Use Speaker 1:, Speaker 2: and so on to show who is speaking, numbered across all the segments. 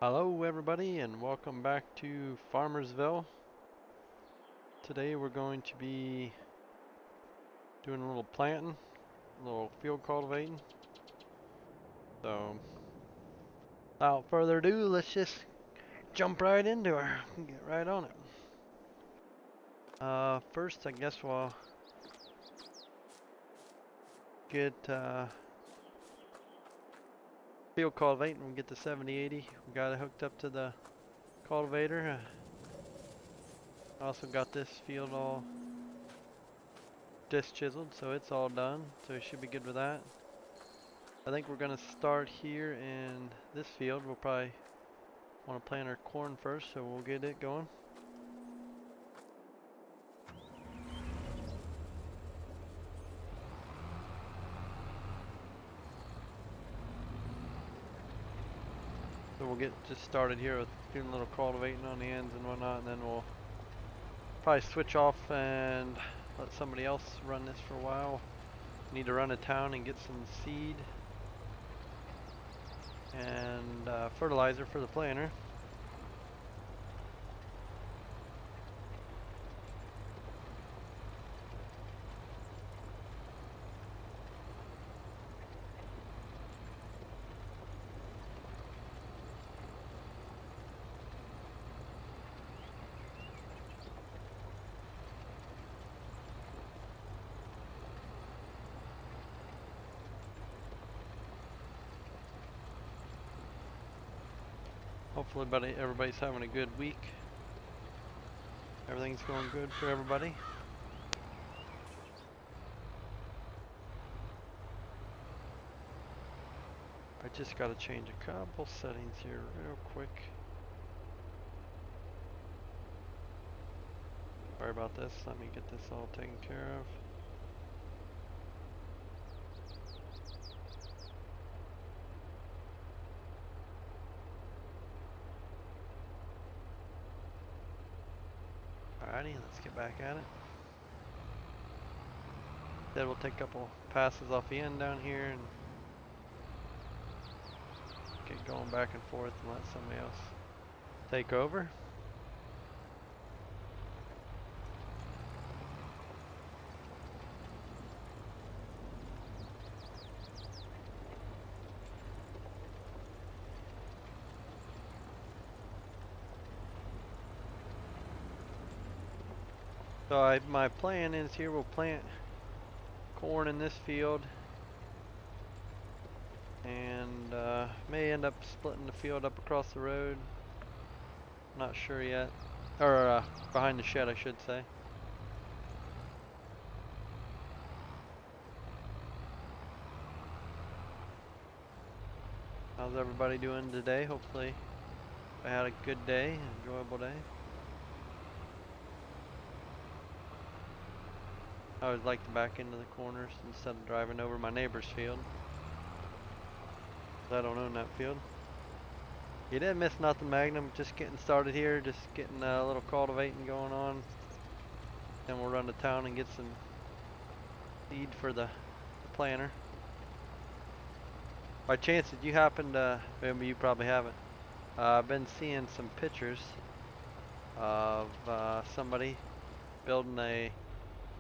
Speaker 1: Hello everybody and welcome back to Farmersville. Today we're going to be doing a little planting, a little field cultivating. So without further ado, let's just jump right into it and get right on it. First I guess we'll get field cultivating. We'll get the 7080. We got it hooked up to the cultivator. Also got this field all disc chiseled, so it's all done. So we should be good with that. I think we're gonna start here in this field. We'll probably want to plant our corn first, so we'll get it going. So we'll get just started here with doing a little cultivating on the ends and whatnot, and then we'll probably switch off and let somebody else run this for a while. Need to run to town and get some seed and fertilizer for the planter. Hopefully everybody's having a good week. Everything's going good for everybody. I just got to change a couple settings here real quick. Sorry about this. Let me get this all taken care of. Alrighty, let's get back at it. Then we'll take a couple passes off the end down here and get going back and forth and let somebody else take over. So my plan is here we'll plant corn in this field and may end up splitting the field up across the road. Not sure yet. Or behind the shed, I should say. How's everybody doing today? Hopefully I had a good day, enjoyable day. I always like to back into the corners instead of driving over my neighbor's field. I don't own that field. You didn't miss nothing, Magnum. Just getting started here, just getting a little cultivating going on. Then we'll run to town and get some seed for the planter. By chance, did you happen to, maybe you probably haven't, I've been seeing some pictures of somebody building a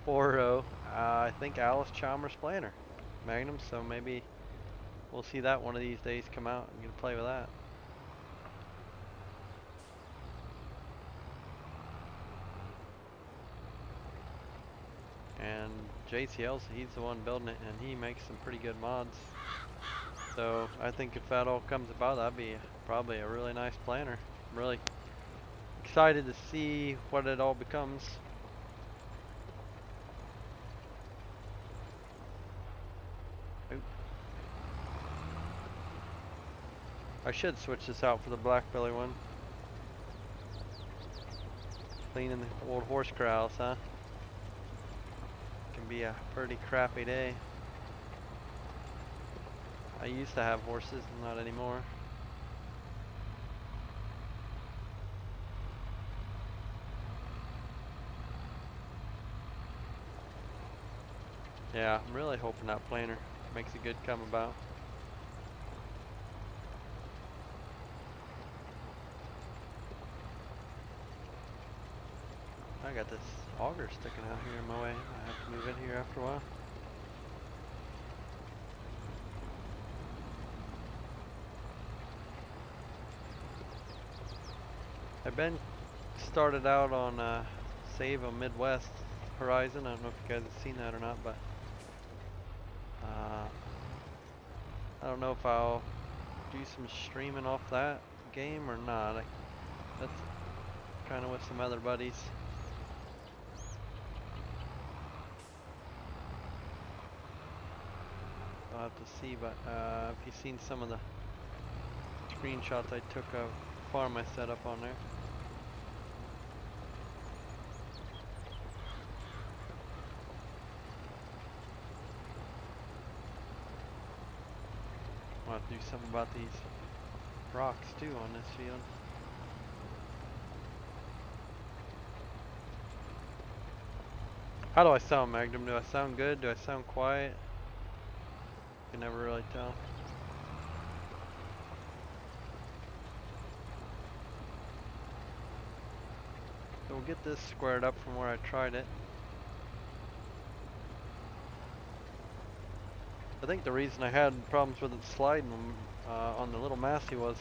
Speaker 1: 4-row, I think Alice Chalmers planter, Magnum, so maybe we'll see that one of these days come out and get to play with that. And JCL, he's the one building it, and he makes some pretty good mods. So I think if that all comes about, that'd be probably a really nice planter. I'm really excited to see what it all becomes. I should switch this out for the black belly one. Cleaning the old horse corrals, huh? Can be a pretty crappy day. I used to have horses, not anymore. Yeah, I'm really hoping that planter makes a good come about. got this auger sticking out here in my way. I have to move in here after a while. I've been started out on Save a Midwest Horizon. I don't know if you guys have seen that or not, but I don't know if I'll do some streaming off that game or not. That's kind of with some other buddies. I'll have to see, but if you've seen some of the screenshots I took of farm I set up on there. I'll have to do something about these rocks too on this field. How do I sound, Magnum? Do I sound good? Do I sound quiet? You can never really tell. So we'll get this squared up from where I tried it. I think the reason I had problems with it sliding on the little Massey was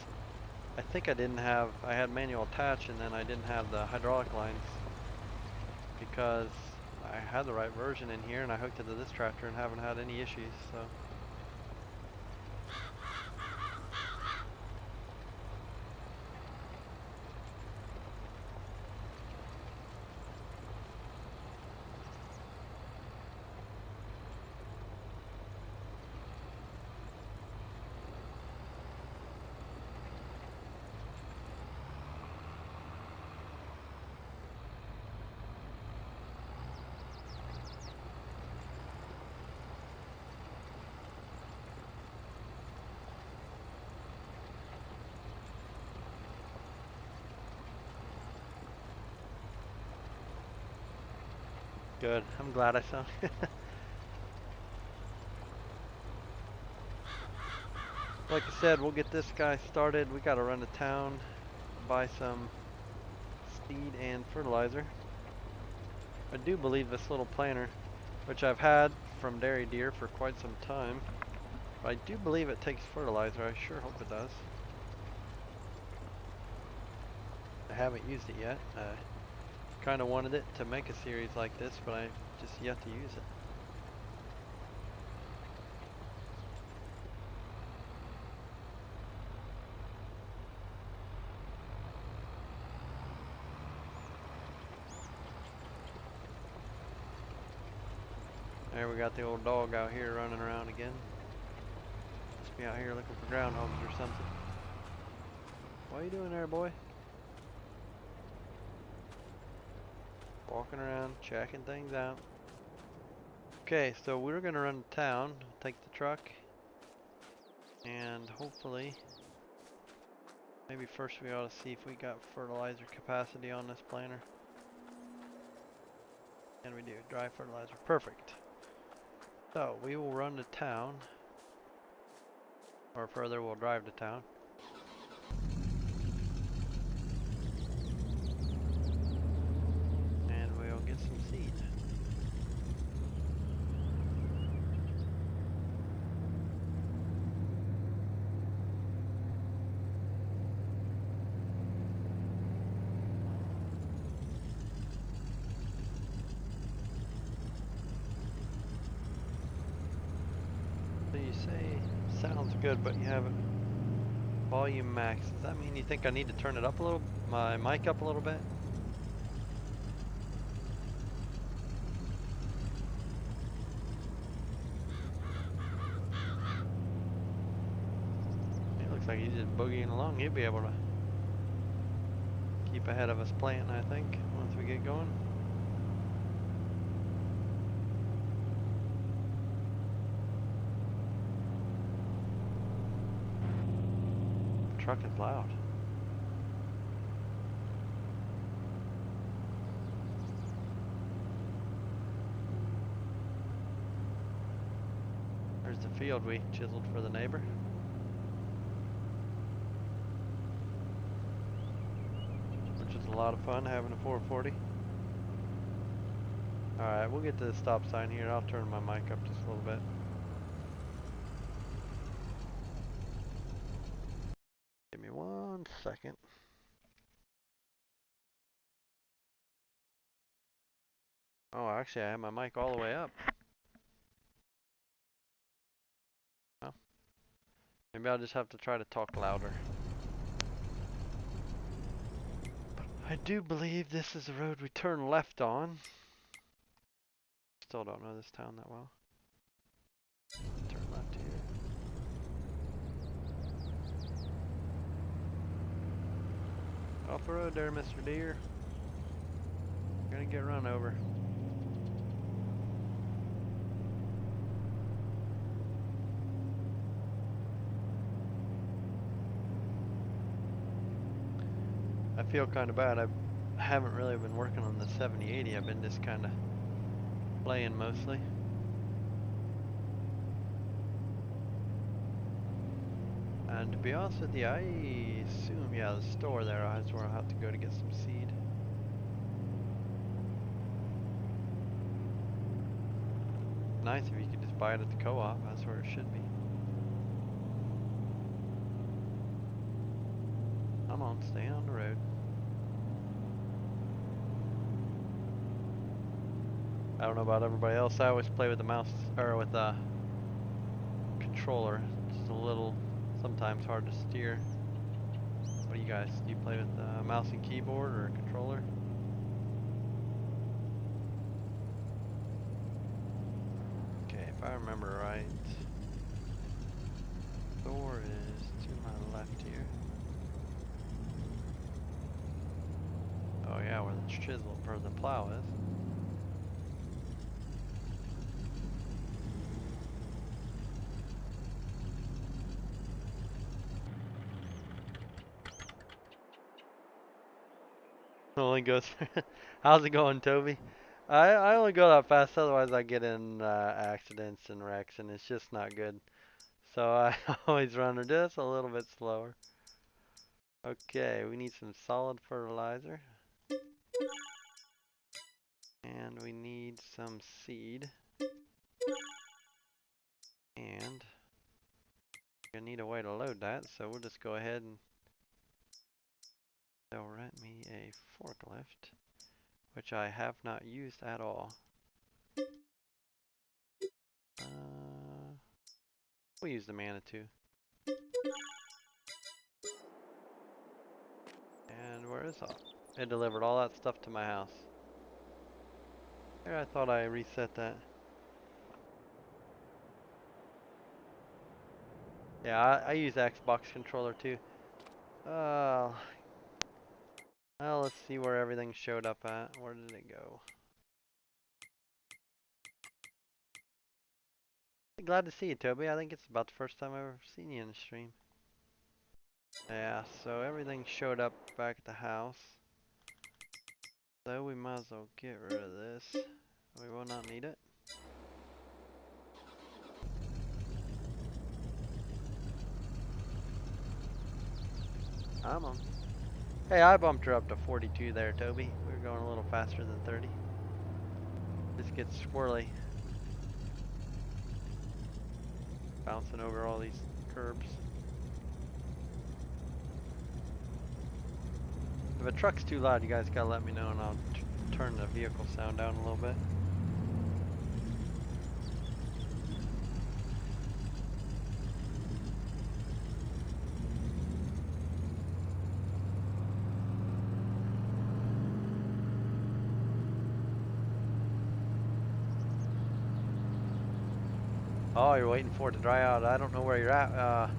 Speaker 1: I think I had manual attach and then I didn't have the hydraulic lines because I had the right version in here and I hooked it to this tractor and haven't had any issues, so. Good. I'm glad I saw. Like I said, we'll get this guy started. We gotta run to town, buy some seed and fertilizer. I do believe this little planter, which I've had from Dairy Deer for quite some time, but I do believe it takes fertilizer. I sure hope it does. I haven't used it yet. Kind of wanted it to make a series like this, but I just yet to use it. There we got the old dog out here running around again. Must be out here looking for groundhogs or something. What are you doing there, boy? Walking around, checking things out. Okay, so we're gonna run to town, take the truck, and hopefully, maybe first we ought to see if we got fertilizer capacity on this planter. And we do, dry fertilizer, perfect. So we will run to town, or further, we'll drive to town. Get some seed. So you say sounds good, but you have it volume max. Does that mean you think I need to turn it up a little, my mic up a little bit? Like he's just boogieing along. He'll be able to keep ahead of us planting, I think, once we get going. The truck is loud. There's the field we chiseled for the neighbor. A lot of fun having a 440. Alright, we'll get to the stop sign here. I'll turn my mic up just a little bit. Give me 1 second. Oh, actually, I have my mic all the way up. Well, maybe I'll just have to try to talk louder. I do believe this is the road we turn left on. Still don't know this town that well. Turn left here. Off the road there, Mr. Deer. You're gonna get run over. I feel kind of bad. I haven't really been working on the 7080. I've been just kind of playing mostly. And to be honest with you, I assume, yeah, the store there is where I'll have to go to get some seed. Nice if you could just buy it at the co-op. That's where it should be. Come on, stay on the road. I don't know about everybody else. I always play with the mouse, or with the controller. It's a little, sometimes hard to steer. What do you guys, do you play with the mouse and keyboard or controller? Okay, if I remember right, the door is to my left here. Oh yeah, where the chisel, or the plow is. Only goes. How's it going, Toby? I only go that fast, otherwise I get in accidents and wrecks, and it's just not good. So I always run just a little bit slower. Okay, we need some solid fertilizer, and we need some seed, and we're gonna need a way to load that. So we'll just go ahead and they'll rent me a forklift, which I have not used at all. We'll use the Manitou. And where is all? It delivered all that stuff to my house. Here, I thought I reset that. Yeah, I use Xbox controller too. Well, let's see where everything showed up at. Where did it go? Glad to see you, Toby. I think it's about the first time I've ever seen you in the stream. Yeah, so everything showed up back at the house. So we might as well get rid of this. We will not need it. I'm on. Hey, I bumped her up to 42 there, Toby. We were going a little faster than 30. This gets swirly. Bouncing over all these curbs. If a truck's too loud, you guys gotta let me know and I'll turn the vehicle sound down a little bit. Oh, you're waiting for it to dry out. I don't know where you're at.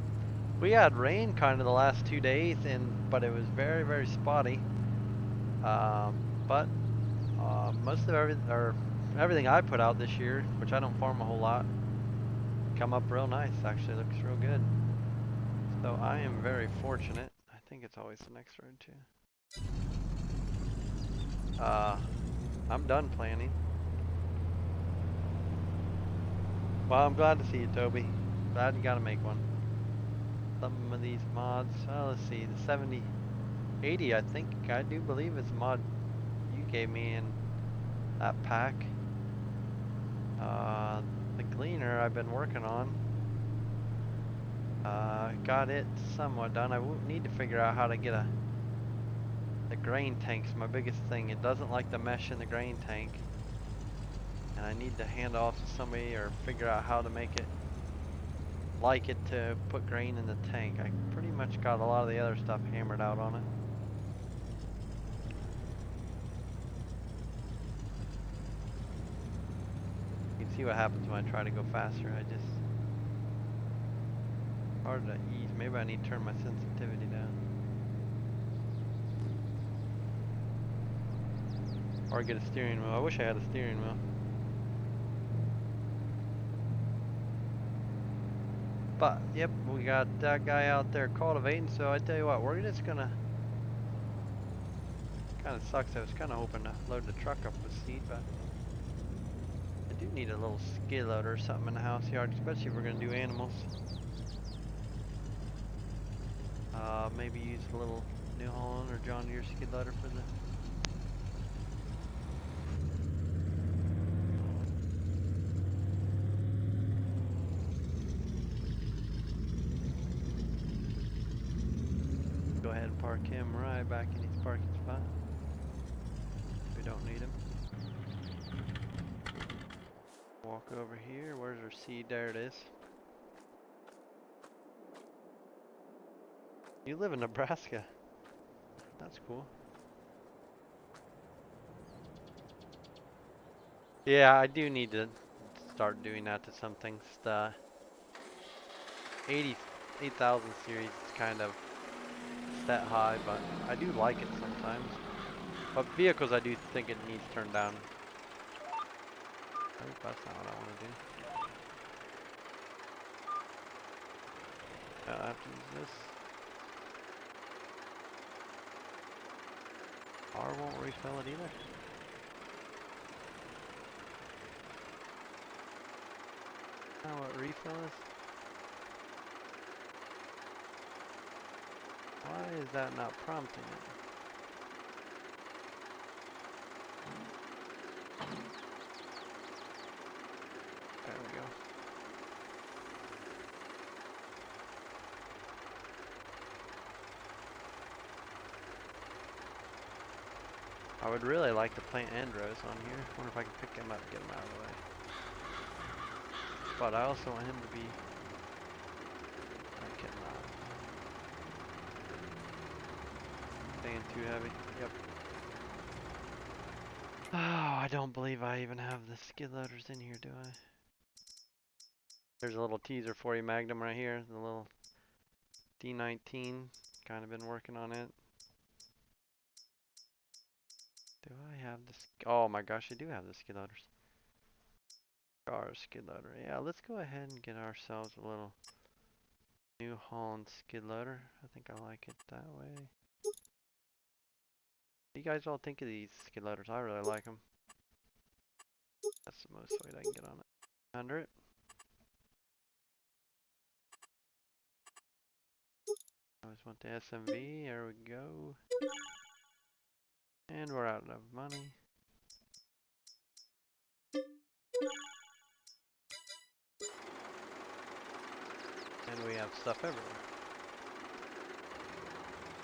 Speaker 1: We had rain kind of the last 2 days, but it was very, very spotty. But most of everything I put out this year, which I don't farm a whole lot, come up real nice. Actually, looks real good. So I am very fortunate. I think it's always the next road too. I'm done planning. Well, I'm glad to see you, Toby. Glad you got to make one. Some of these mods, let's see, the 7080, I think, I do believe it's a mod you gave me in that pack. The gleaner I've been working on. Got it somewhat done. I need to figure out how to get the grain tank's my biggest thing. It doesn't like the mesh in the grain tank. And I need to hand off to somebody or figure out how to make it like it to put grain in the tank. I pretty much got a lot of the other stuff hammered out on it. You can see what happens when I try to go faster. I just hard to ease. Maybe I need to turn my sensitivity down. Or get a steering wheel. I wish I had a steering wheel. But, yep, we got that guy out there cultivating, so I tell you what, we're just gonna... Kinda sucks, I was kinda hoping to load the truck up with seed, but... I do need a little skid loader or something in the house yard, especially if we're gonna do animals. Maybe use a little New Holland or John Deere skid loader for the... Go ahead and park him right back in his parking spot. We don't need him. Walk over here. Where's our seed? There it is. You live in Nebraska. That's cool. Yeah, I do need to start doing that to some things. The 80,000 series is kind of set high, but I do like it sometimes. But vehicles, I do think it needs turned down. I hope that's not what I want to do. I have to use this. R won't refill it either. Know what refill is? Why is that not prompting it? There we go. I would really like to plant Andros on here. Wonder if I can pick him up and get him out of the way. But I also want him to be... I cannot. Staying too heavy. Yep. Oh, I don't believe I even have the skid loaders in here, do I? There's a little teaser for you, Magnum, right here. The little D19. Kind of been working on it. Do I have this? Oh my gosh, I do have the skid loaders. Our skid loader. Yeah, let's go ahead and get ourselves a little New Holland skid loader. I think I like it that way. What do you guys all think of these skid loaders? I really like them. That's the most weight I can get on it. 100. I always want the SMV. There we go. And we're out of money. And we have stuff everywhere.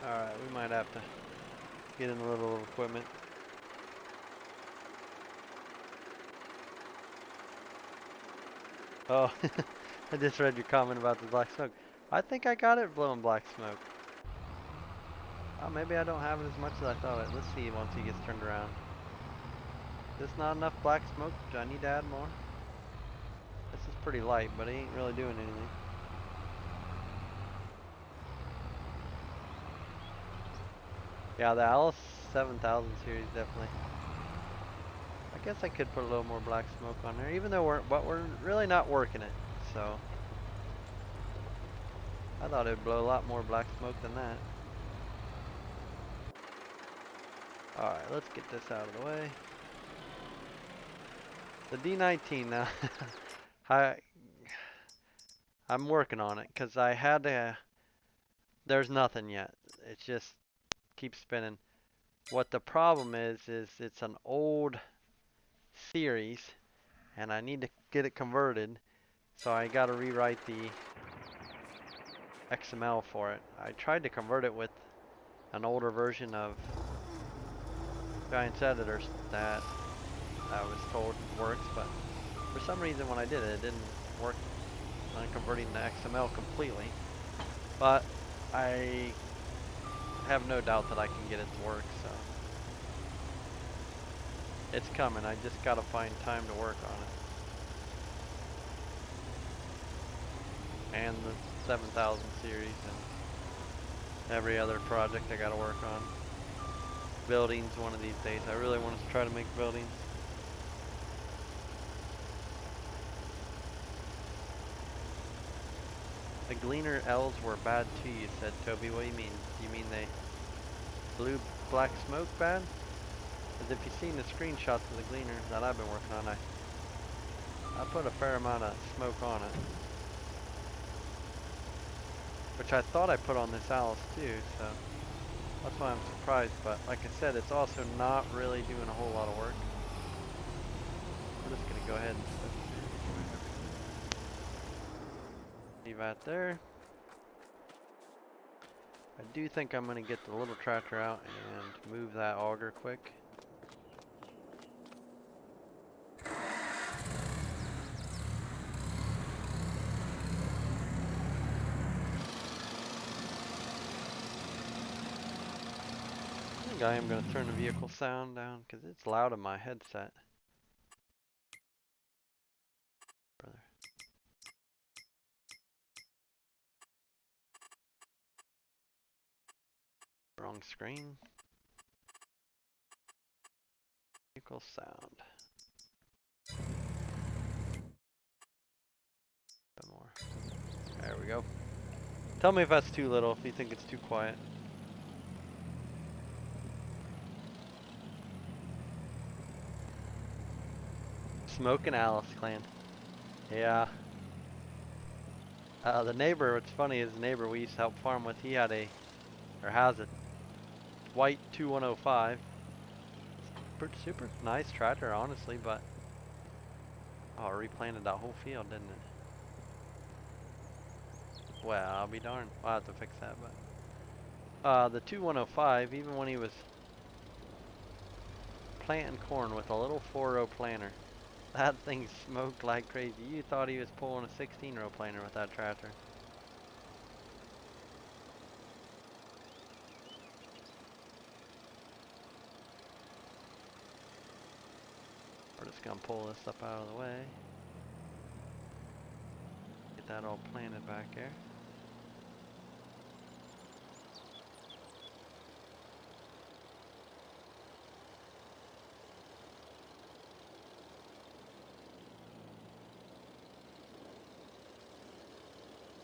Speaker 1: Alright, we might have to get in a little equipment. Oh, I just read your comment about the black smoke. I think I got it blowing black smoke. Oh, maybe I don't have it as much as I thought. Let's see once he gets turned around. Is this not enough black smoke? Do I need to add more? This is pretty light, but it ain't really doing anything. Yeah, the Alice 7000 series definitely. I guess I could put a little more black smoke on there, even though we're really not working it. So I thought it would blow a lot more black smoke than that. Alright, let's get this out of the way. The D19 now. I'm working on it because I had to. There's nothing yet. It just keeps spinning. What the problem is it's an old series and I need to get it converted, so I got to rewrite the XML for it. I tried to convert it with an older version of Giant's Editors that I was told works, but for some reason when I did it, it didn't work on converting the XML completely. But I have no doubt that I can get it to work, so it's coming. I just gotta find time to work on it. And the 7000 series and every other project I gotta work on. Buildings one of these days. I really want to try to make buildings. The Gleaner L's were bad too, you said, Toby. What do you mean? Do you mean they blew black smoke bad? Because if you've seen the screenshots of the Gleaner that I've been working on, I put a fair amount of smoke on it. Which I thought I put on this Alice too, so that's why I'm surprised. But like I said, it's also not really doing a whole lot of work. We're just gonna go ahead and leave that there. I do think I'm gonna get the little tractor out and move that auger quick. I think I am gonna turn the vehicle sound down because it's loud in my headset. Brother. Wrong screen. Vehicle sound. A bit more. There we go. Tell me if that's too little, if you think it's too quiet. Smoking Alice clan. Yeah. The neighbor, what's funny is the neighbor we used to help farm with, he had or has a white 2105. Super nice tractor, honestly, but oh, it replanted that whole field, didn't it? Well, I'll be darned. I'll have to fix that, but the 2105, even when he was planting corn with a little 4-row planter, that thing smoked like crazy. You thought he was pulling a 16-row planter with that tractor. We're just gonna pull this up out of the way. Get that all planted back there.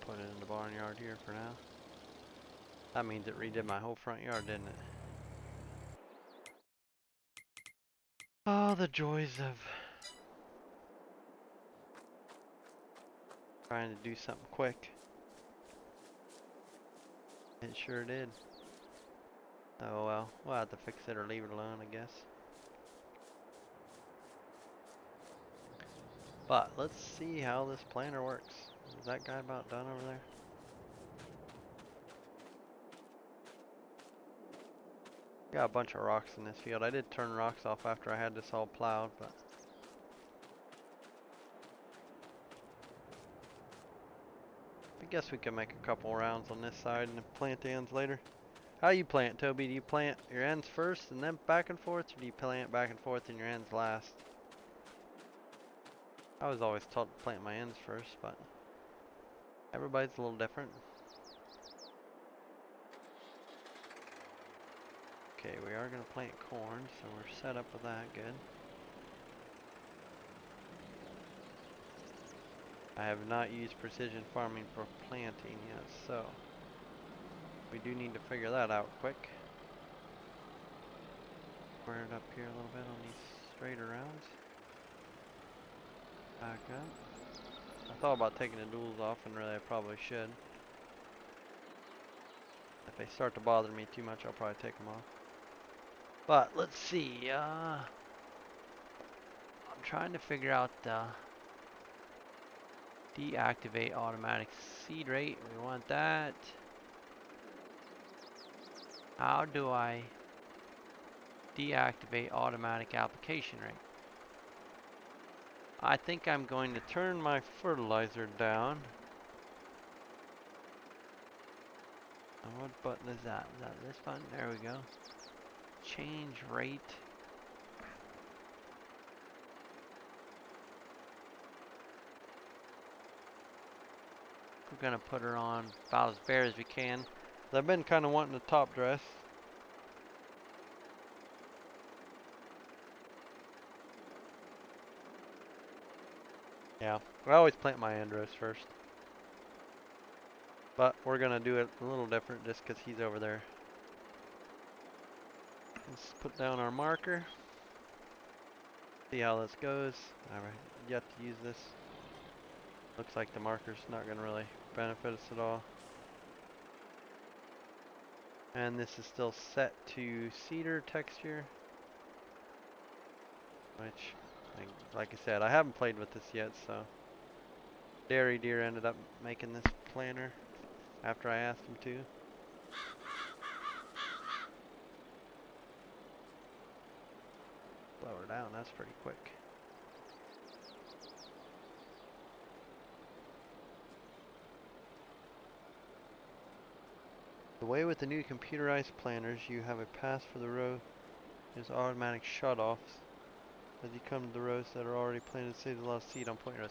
Speaker 1: Put it in the barnyard here for now. That means it redid my whole front yard, didn't it? Oh, the joys of trying to do something quick. It sure did. Oh well, we'll have to fix it or leave it alone, I guess. But let's see how this planter works. Is that guy about done over there? Got a bunch of rocks in this field. I did turn rocks off after I had this all plowed, but I guess we can make a couple rounds on this side and plant the ends later. How do you plant, Toby? Do you plant your ends first and then back and forth, or do you plant back and forth and your ends last? I was always taught to plant my ends first, but everybody's a little different. Okay, we are going to plant corn, so we're set up with that. Good. I have not used precision farming for planting yet, so we do need to figure that out quick. Square it up here a little bit on these straighter rounds. Back up. I thought about taking the duals off, and really I probably should. If they start to bother me too much, I'll probably take them off. But let's see. I'm
Speaker 2: trying to figure out the deactivate automatic seed rate. We want that. How do I deactivate automatic application rate? I think I'm going to
Speaker 1: Turn my fertilizer down.
Speaker 2: and what button is that? Is that this button? There we go. Change rate. We're gonna put her on about as bare as we can.
Speaker 1: I've been kind of wanting a top dress. Yeah, I always plant my andros first. But we're gonna do it a little different just because he's over there. Let's put down our marker. See how this goes. I've yet to use this. Looks like the marker's not gonna really benefit us at all. And this is still set to cedar texture. Which, like I said, I haven't played with this yet, so. Dairy Deer ended up making this planter after I asked him to. Blow her down, that's pretty quick. The way with the new computerized planters, you have a pass for the row. There's automatic shut-offs. As you come to the rows that are already planted, saves a lot of seed on point rows.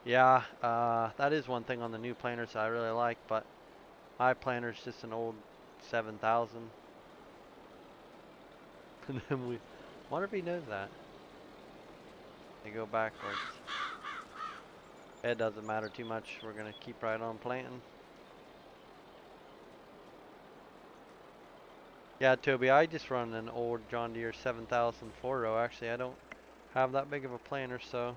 Speaker 1: Yeah, that is one thing on the new planters I really like, but my planter's just an old 7000. And then we wonder if he knows that. They go backwards. It doesn't matter too much. We're gonna keep right on planting. Yeah, Toby, I just run an old John Deere 7000 4-row. Actually, I don't have that big of a planter, so.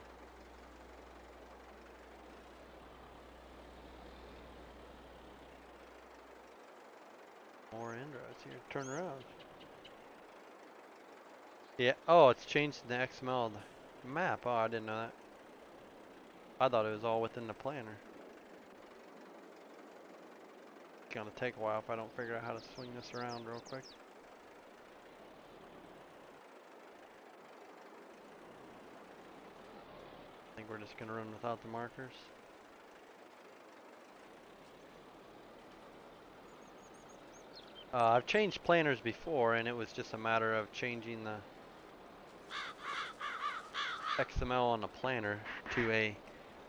Speaker 1: More inroads here. Turn around. Yeah. Oh, it's changed the XML map. Oh, I didn't know that. I thought it was all within the planner. It's gonna take a while if I don't figure out how to swing this around real quick. I think we're just gonna run without the markers. I've changed planners before, and it was just a matter of changing the XML on the planner to a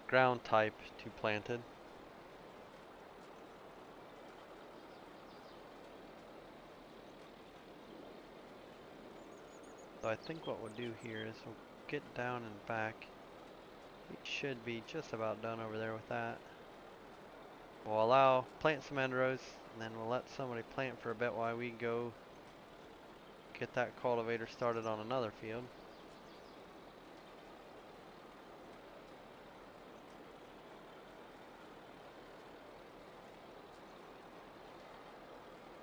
Speaker 1: ground type to planted. So I think what we'll do here is we'll get down and back. We should be just about done over there with that. We'll plant some end rows, and then we'll let somebody plant for a bit while we go get that cultivator started on another field.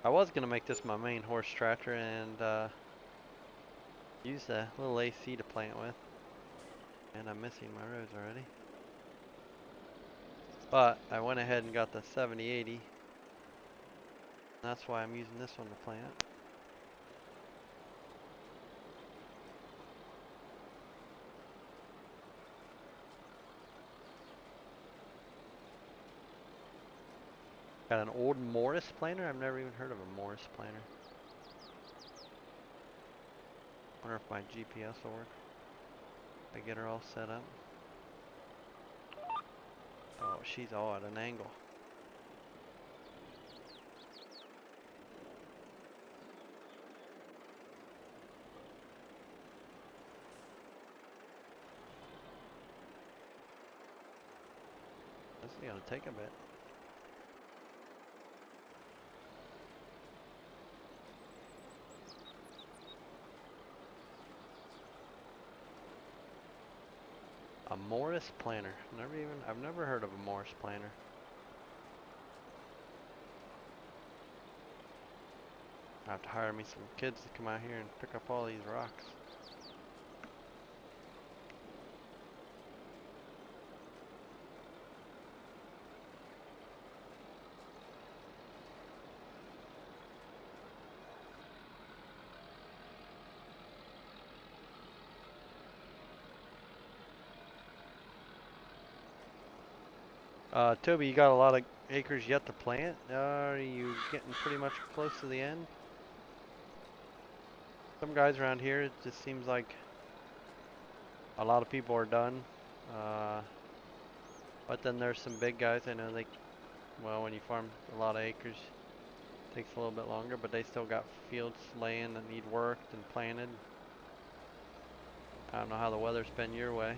Speaker 1: I was going to make this my main horse tractor and use the little AC to plant with. And I'm missing my rows already. But I went ahead and got the 7080. That's why I'm using this one to plant. Got an old Morris planter. I've never even heard of a Morris planter. Wonder if my GPS will work. I get her all set up. Oh, she's all at an angle. This is gonna take a bit. A Morris planter. I've never heard of a Morris planter. I have to hire me some kids to come out here and pick up all these rocks. Toby, you got a lot of acres yet to plant. Are you getting pretty much close to the end? Some guys around here, it just seems like a lot of people are done. Uh, but then there's some big guys. I know well, when you farm a lot of acres, it takes a little bit longer, but they still got fields laying that need worked and planted. I don't know how the weather's been your way.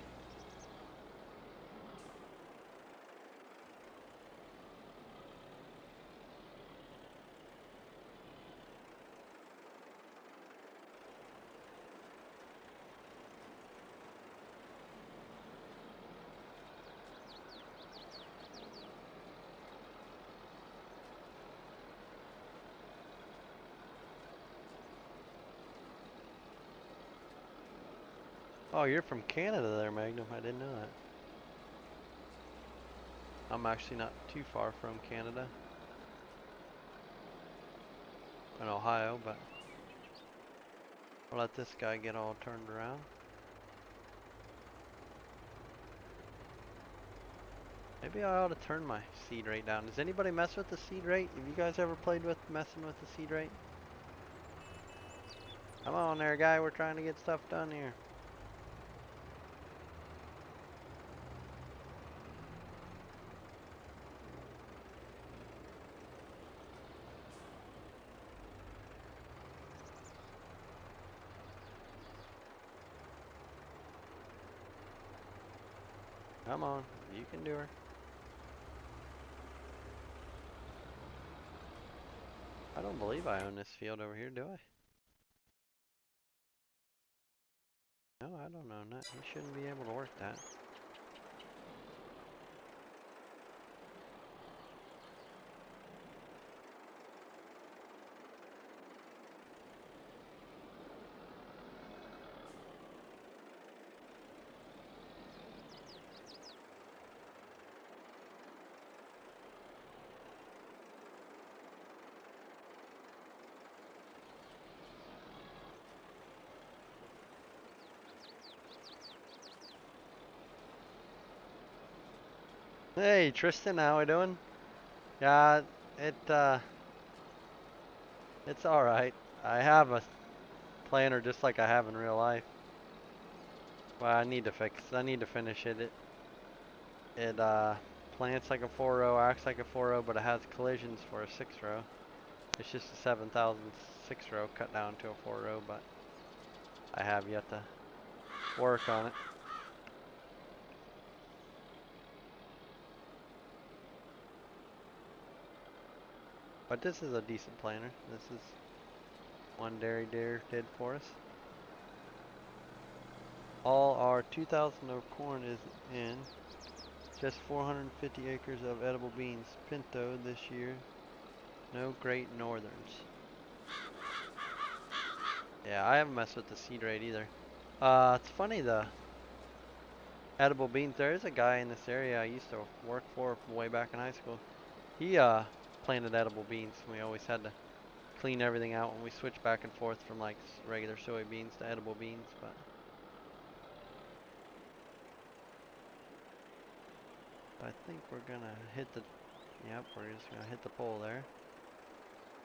Speaker 1: Oh, you're from Canada there, Magnum. I didn't know that. I'm actually not too far from Canada. In Ohio, but I'll let this guy get all turned around. Maybe I ought to turn my seed rate down. Does anybody mess with the seed rate? Have you guys ever played with messing with the seed rate? Come on there, guy. We're trying to get stuff done here. Come on. You can do her. I don't believe I own this field over here, do I? No, I don't own that. You shouldn't be able to work that. Hey, Tristan, how we doing? Yeah, it, it's alright. I have a planner just like I have in real life. Well, I need to finish it. It plants like a 4-row, acts like a 4-row, but it has collisions for a 6-row. It's just a 7,000 6-row cut down to a 4-row, but I have yet to work on it. But this is a decent planter. This is one dairy deer did for us. All our 2,000 of corn is in. Just 450 acres of edible beans. Pinto this year. No great northerns. Yeah, I haven't messed with the seed rate either. It's funny, the edible beans. There is a guy in this area I used to work for way back in high school. He planted edible beans. We always had to clean everything out when we switched back and forth from like regular soybeans to edible beans, but I think we're gonna hit the, yep, we're just gonna hit the pole there.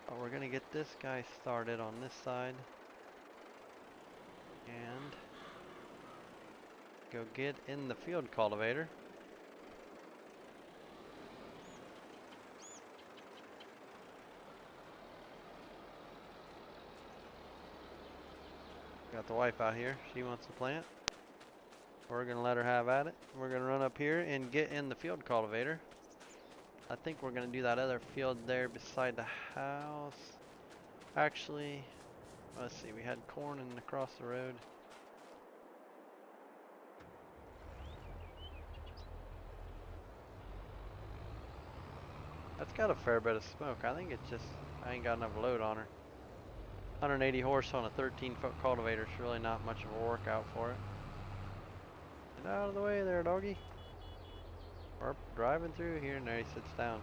Speaker 1: But we're gonna get this guy started on this side and go get in the field cultivator. Got the wife out here. She wants to plant. We're gonna let her have at it. We're gonna run up here and get in the field cultivator. I think we're gonna do that other field there beside the house. Actually, let's see, we had corn and across the road. That's got a fair bit of smoke. I think it's just, I ain't got enough load on her. 180 horse on a 13-foot cultivator is really not much of a workout for it. Get out of the way there, doggy. We're driving through here and there he sits down.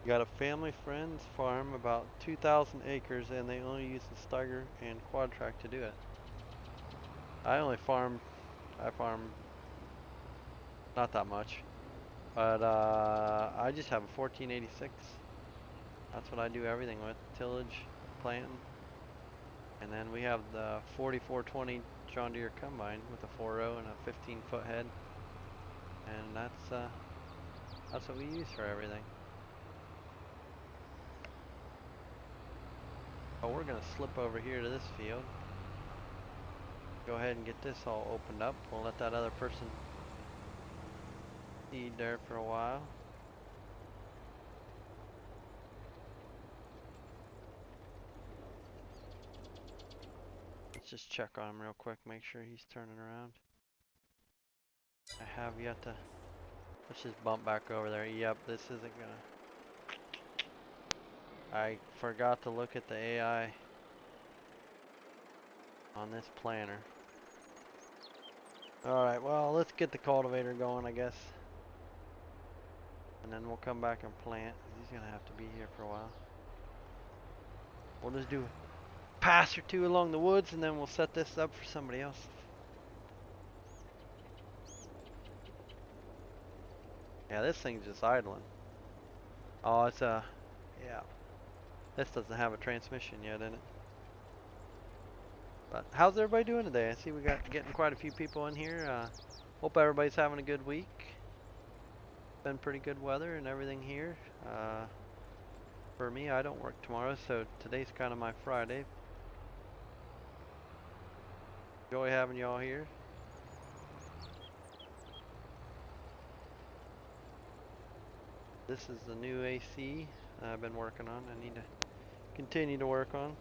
Speaker 1: Got a family friend's farm, about 2,000 acres, and they only use the Steiger and quad track to do it. I farm not that much, but I just have a 1486. That's what I do everything with, tillage, planting, and then we have the 4420 John Deere combine with a 4.0 and a 15-foot head, and that's what we use for everything. Oh, we're gonna slip over here to this field. Go ahead and get this all opened up. We'll let that other person seed there for a while. Let's just check on him real quick, make sure he's turning around. I have yet to, let's just bump back over there. Yep, this isn't gonna, I forgot to look at the AI on this planter. Alright, well, let's get the cultivator going, I guess. And then we'll come back and plant. He's gonna have to be here for a while. We'll just do a pass or two along the woods, and then we'll set this up for somebody else. Yeah, this thing's just idling. Oh, it's a, yeah. This doesn't have a transmission yet in it. But how's everybody doing today? I see we got getting quite a few people in here. Hope everybody's having a good week. Been pretty good weather and everything here. For me, I don't work tomorrow, so today's kind of my Friday. Enjoy having y'all here. This is the new AC I've been working on. I need to continue to work on.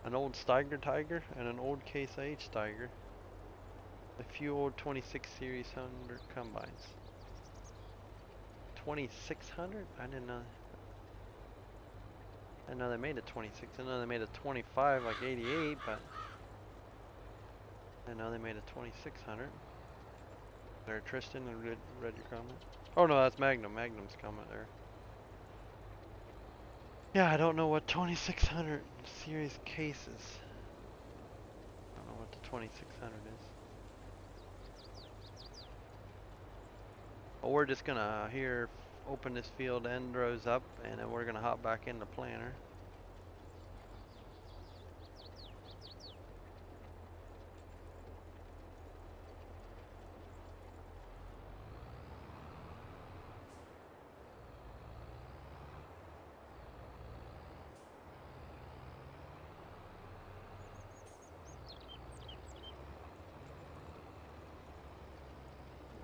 Speaker 1: An old Steiger Tiger and an old Case IH Steiger. A few old 26 series 100 combines. 2600? I didn't know. I didn't know they made a 26. I know they made a 25 like 88, but I didn't know they made a 2600. There, Tristan, I read your comment. Oh no, that's Magnum. Magnum's comment there. Yeah, I don't know what 2600 series case is. I don't know what the 2600 is. But we're just gonna here open this field end rows up, and then we're gonna hop back in the planter.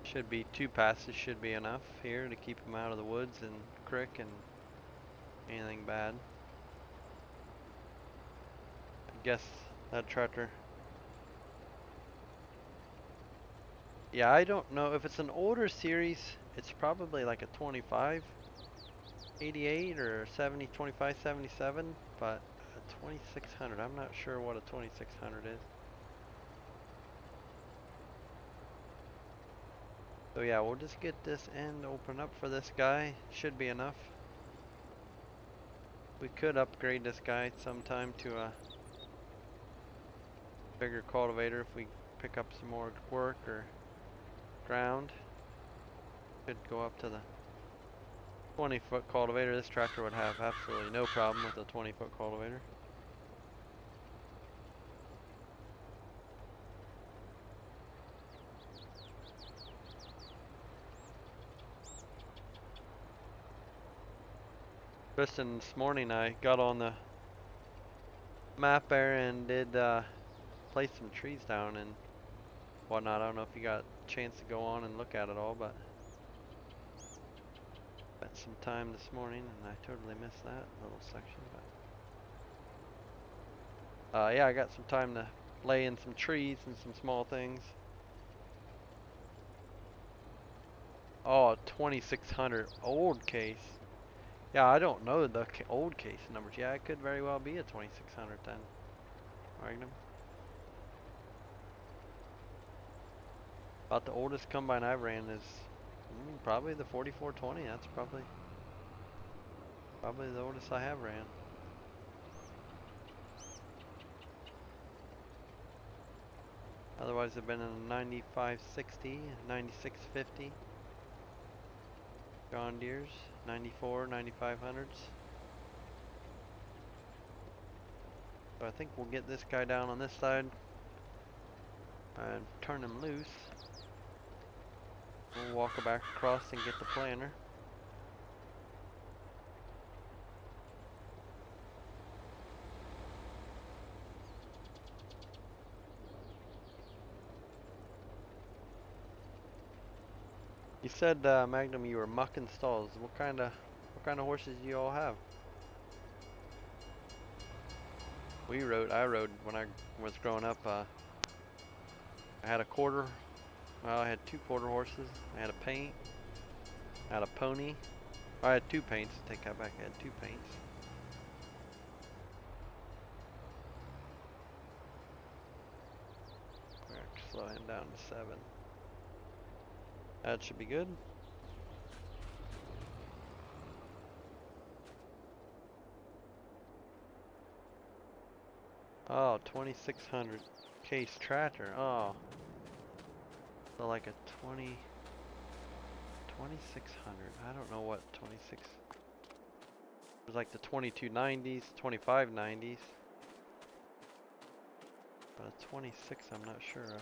Speaker 1: Should be 2 passes should be enough here to keep them out of the woods and creek and anything bad. I guess that tractor. Yeah, I don't know if it's an older series. It's probably like a 25, 88 or 70, 25, 77, but a 2600. I'm not sure what a 2600 is. So yeah, we'll just get this end open up for this guy. Should be enough. We could upgrade this guy sometime to a bigger cultivator if we pick up some more work or ground. Could go up to the 20-foot cultivator. This tractor would have absolutely no problem with a 20-foot cultivator. Just this morning I got on the map there and did place some trees down and whatnot. I don't know if you got a chance to go on and look at it all, but spent some time this morning and I totally missed that little section. But yeah, I got some time to lay in some trees and some small things. Oh, 2600 old case. Yeah, I don't know the old case numbers. Yeah, it could very well be a 2600 then. Magnum. About the oldest combine I've ran is probably the 4420. That's probably the oldest I have ran. Otherwise, I've been in a 9560, 9650. John Deere's, 94, 9500s. So I think we'll get this guy down on this side and turn him loose. We'll walk back across and get the planter. You said, Magnum, you were mucking stalls. What kind of horses do you all have? I rode when I was growing up. I had a quarter. Well, I had 2 quarter horses. I had a paint. I had a pony. I had 2 paints. Take that back. I had 2 paints. Slow him down to 7. That should be good. Oh, 2600 case tractor. Oh. So like a 2600. I don't know what 26. It was like the 2290s, 2590s. But a 26 I'm not sure of.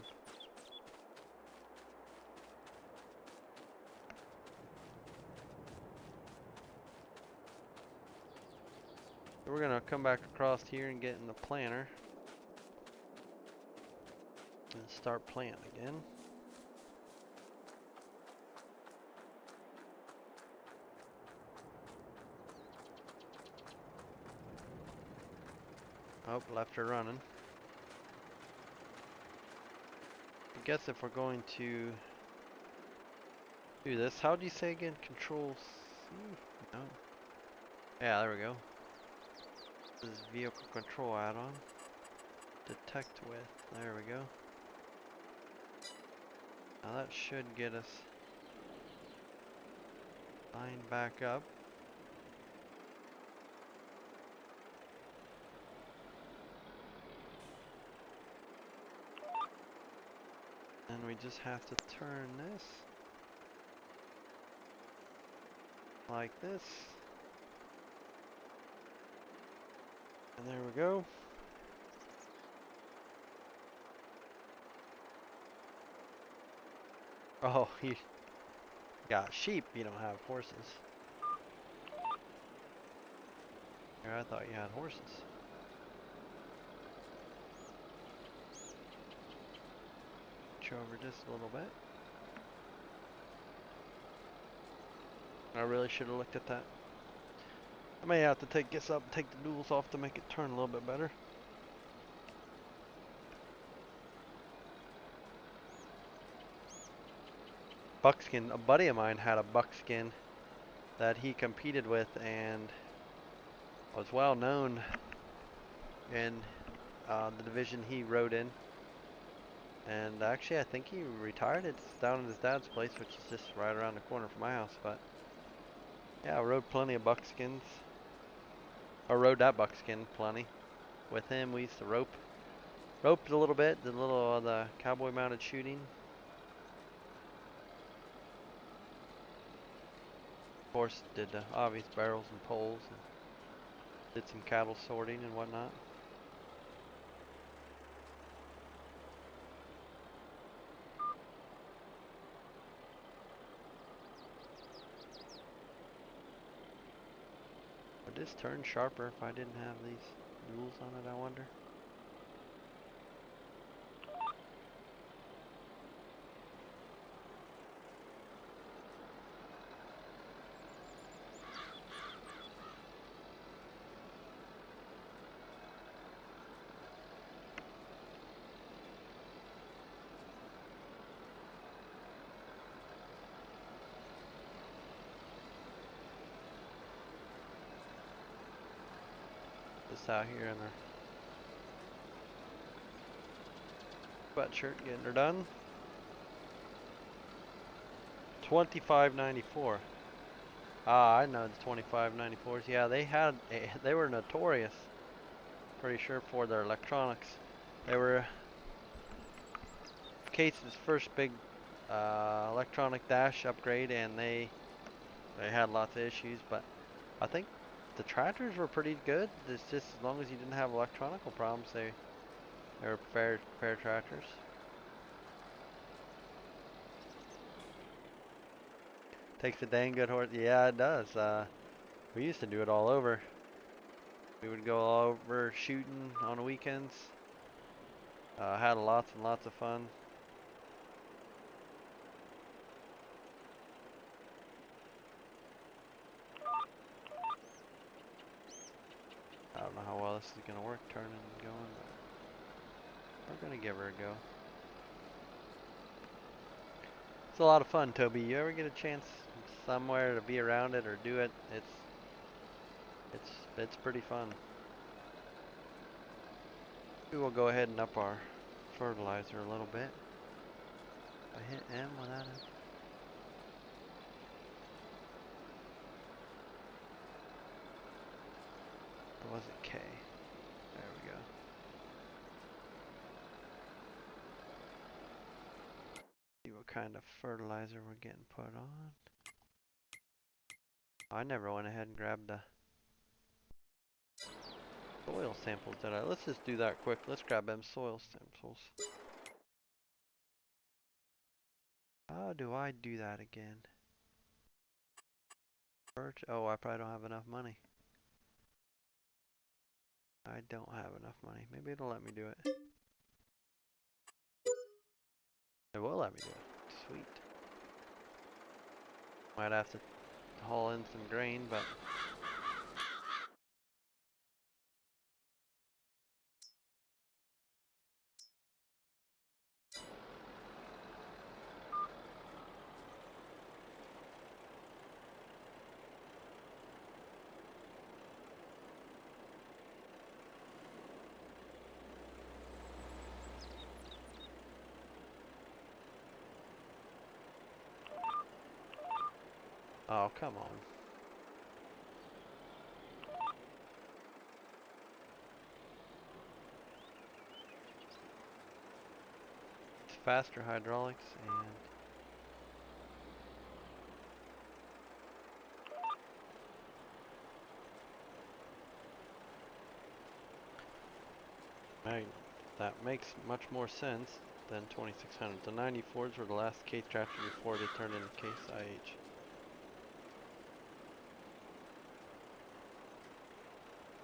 Speaker 1: So we're gonna come back across here and get in the planter. And start planting again. Oh, left her running. I guess if we're going to do this, how do you say again? Control C? No. Yeah, there we go. This is vehicle control add-on. Detect with. There we go. Now that should get us lined back up. And we just have to turn this like this. And there we go. Oh, you got sheep, you don't have horses. Here, I thought you had horses. Go over just a little bit. I really should have looked at that. I may have to take the duals off to make it turn a little bit better. Buckskin, a buddy of mine had a buckskin that he competed with and was well known in the division he rode in. And actually, I think he retired. It's down at his dad's place, which is just right around the corner from my house. But yeah, I rode plenty of buckskins. I rode that buckskin plenty. With him, we used to roped a little bit, did a little of the cowboy mounted shooting. Of course, did the obvious barrels and poles, and did some cattle sorting and whatnot. Would this turn sharper if I didn't have these rules on it, I wonder? Just out here in her sweatshirt getting her done. 2594. Ah, I know the 2594s. Yeah, they were notorious, pretty sure, for their electronics. They were Case's first big electronic dash upgrade, and they had lots of issues, but I think the tractors were pretty good. It's just as long as you didn't have electronical problems, they were fair tractors. Takes a dang good horse. Yeah, it does. We used to do it all over. We would go all over shooting on the weekends. Had lots and lots of fun. I don't know how well this is gonna work, turning and going, but we're gonna give her a go. It's a lot of fun, Toby. You ever get a chance somewhere to be around it or do it? It's pretty fun. We will go ahead and up our fertilizer a little bit. I hit M without it. Or was it K? There we go. See what kind of fertilizer we're getting put on. I never went ahead and grabbed the soil samples, did I? Let's just do that quick. Let's grab them soil samples. How do I do that again? Oh, I probably don't have enough money. I don't have enough money. Maybe it'll let me do it. It will let me do it. Sweet. Might have to haul in some grain, but oh, come on. It's faster hydraulics and Magnum. That makes much more sense than 2600. The 94s were the last case tractor before they turned into case IH.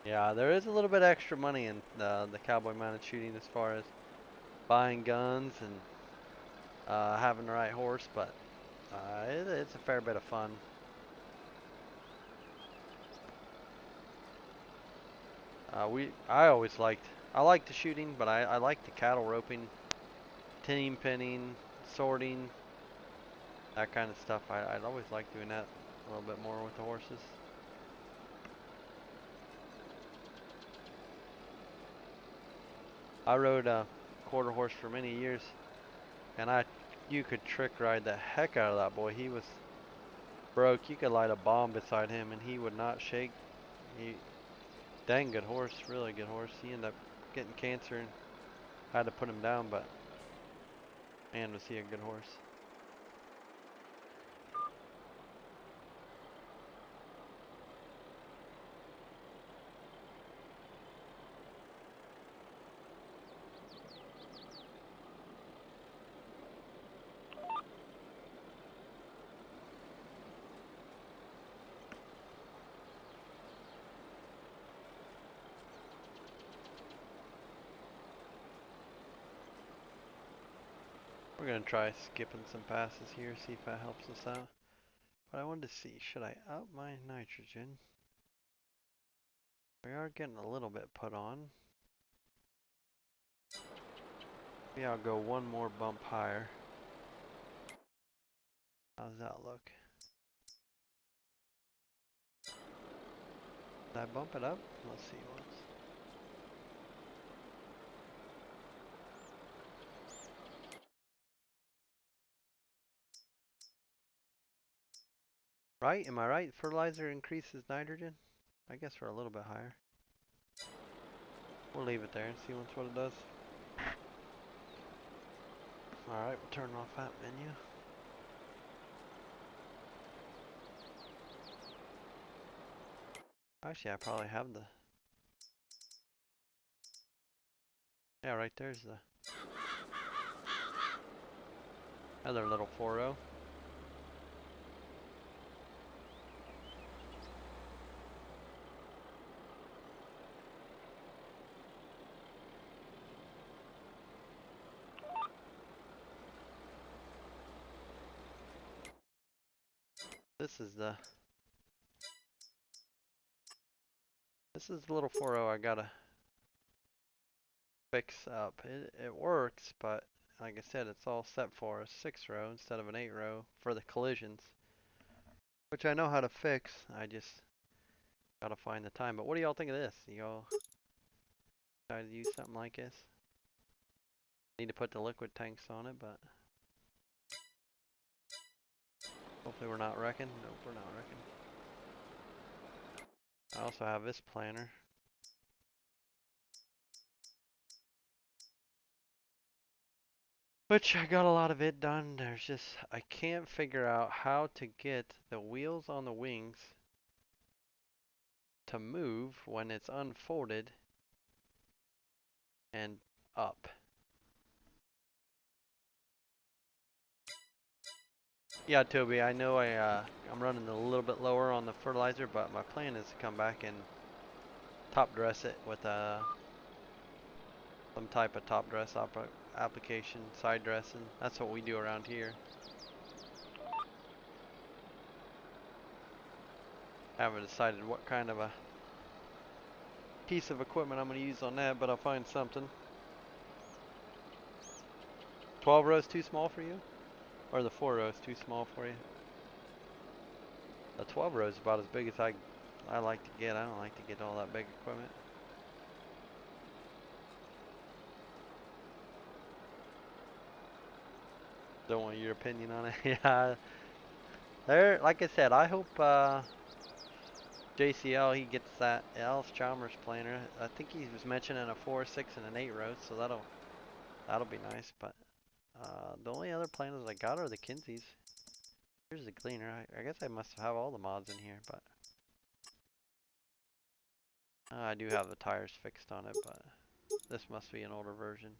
Speaker 1: Yeah, there is a little bit extra money in the cowboy mounted shooting as far as buying guns and having the right horse, but it's a fair bit of fun. I liked the shooting, but I liked the cattle roping, team pinning, sorting, that kind of stuff. I'd always like doing that a little bit more with the horses. I rode a quarter horse for many years, and you could trick ride the heck out of that boy. He was broke. You could light a bomb beside him, and he would not shake. He dang good horse, really good horse. He ended up getting cancer and had to put him down, but man, was he a good horse. We're gonna try skipping some passes here, see if that helps us out. But I wanted to see, should I up my nitrogen? We are getting a little bit put on. Maybe I'll go one more bump higher. How's that look? Did I bump it up? Let's see once.
Speaker 2: Right? Am I right? Fertilizer increases nitrogen? I guess we're a little bit higher. We'll leave it there and see once what it does. Alright, we'll turn off that menu. Actually, I probably have the... Yeah, right there's the other little 4.0. This is the little 4.0 I gotta fix up. It works, but like I said, it's all set for a 6-row instead of an 8-row for the collisions, which I know how to fix. I just gotta find the time. But what do y'all think of this? Y'all try to use something like this? Need to put the liquid tanks on it, but hopefully we're not wrecking. Nope, we're not wrecking. I also have this planter. Which I got a lot of it done. There's just, I can't figure out how to get the wheels on the wings to move when it's unfolded and up. Yeah, Toby, I know I'm running a little bit lower on the fertilizer, but my plan is to come back and top dress it with some type of top dress application, side dressing. That's what we do around here. Haven't decided what kind of a piece of equipment I'm going to use on that, but I'll find something. 12 rows too small for you? Or the 4 rows too small for you? The 12 rows is about as big as I like to get. I don't like to get all that big equipment. Don't want your opinion on it. Yeah. There, like I said, I hope JCL he gets that Alice Chalmers planter. I think he was mentioning a 4, 6, and an 8 row, so that'll be nice. But the only other planters I got are the Kinseys. Here's the cleaner. I guess I must have all the mods in here, but I do have the tires fixed on it, but this must be an older version.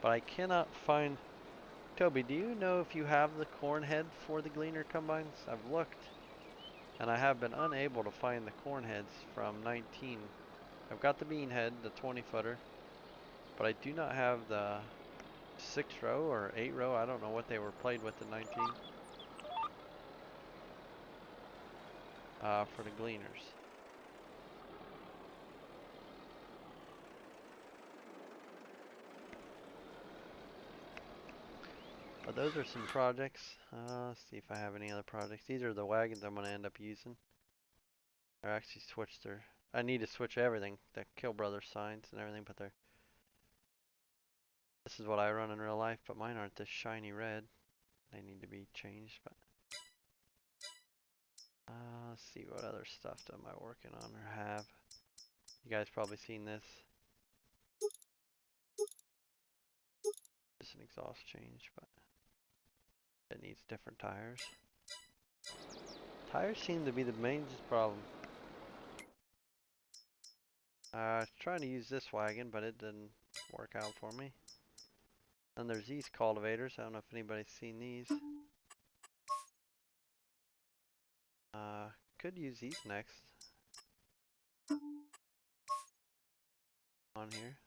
Speaker 2: But I cannot find... Toby, do you know if you have the corn head for the gleaner combines? I've looked, and I have been unable to find the corn heads from 19. I've got the bean head, the 20-footer, but I do not have the 6-row or 8-row. I don't know what they were played with in 19. For the gleaners. But those are some projects. Let's see if I have any other projects. These are the wagons I'm going to end up using. They're actually switched their... I need to switch everything. The Kill Brothers signs and everything, but they're... This is what I run in real life, but mine aren't this shiny red. They need to be changed, but... let's see what other stuff am I working on or have. You guys probably seen this. Just an exhaust change, but... It needs different tires. Tires seem to be the main problem. I was trying to use this wagon, but it didn't work out for me. And there's these cultivators. I don't know if anybody's seen these. Could use these next. On here.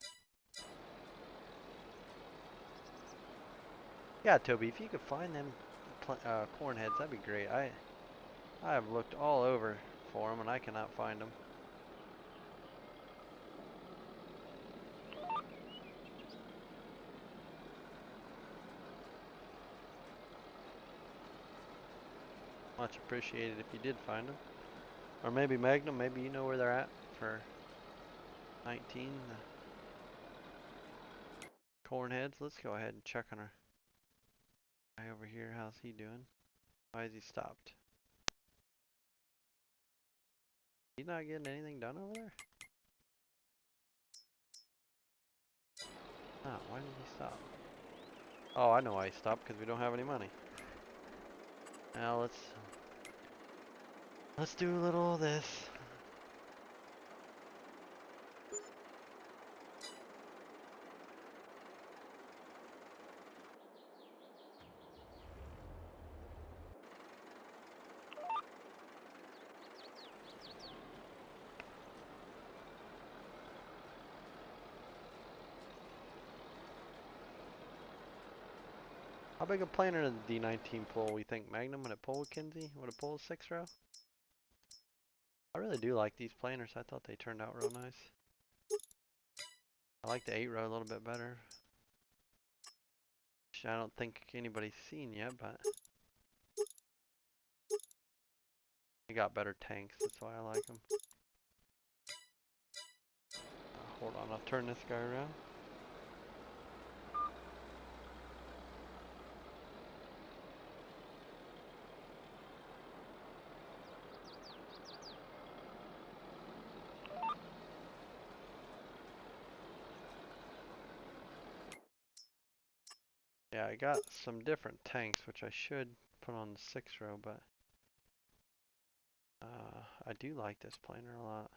Speaker 2: Yeah, Toby, if you could find them corn heads, that'd be great. I have looked all over for them, and I cannot find them. Much appreciated if you did find them. Or maybe Magnum, maybe you know where they're at for 19. Corn heads. Let's go ahead and check on her. Guy over here, how's he doing? Why is he stopped? He's not getting anything done over there? Ah, why did he stop? Oh, I know why he stopped, because we don't have any money. Now let's do a little of this. How big a planter did the D19 pull? We think Magnum would it pull Kinsey? Would it pull a 6-row? I really do like these planters. I thought they turned out real nice. I like the 8-row a little bit better. Which I don't think anybody's seen yet, but they got better tanks. That's why I like them. Hold on, I'll turn this guy around. Yeah, I got some different tanks, which I should put on the 6-row, but I do like this planter a lot.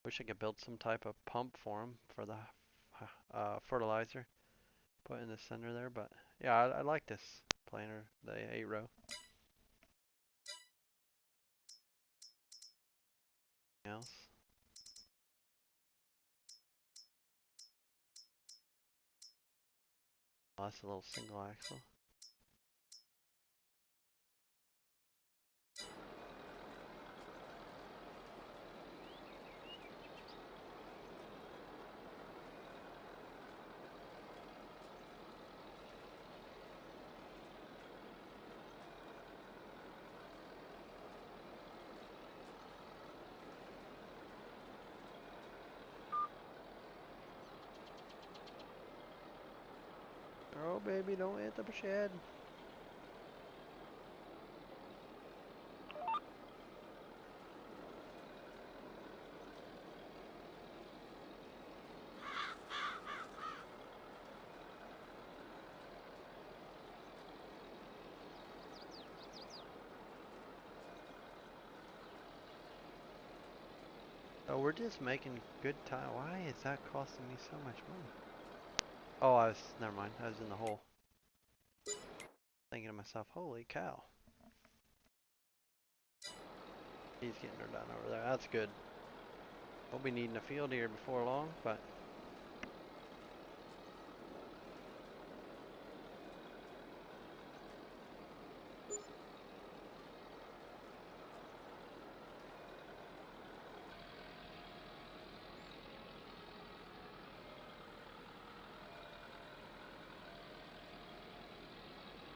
Speaker 2: Wish I could build some type of pump for him for the fertilizer. Put in the center there, but yeah, I like this planter, the 8-row. Else. Oh, that's a little single axle. Oh baby, don't hit the shed. Oh, we're just making good time. Why is that costing me so much money? Oh, never mind. I was in the hole. Thinking to myself, holy cow. He's getting her done over there. That's good. We'll be needing a field here before long, but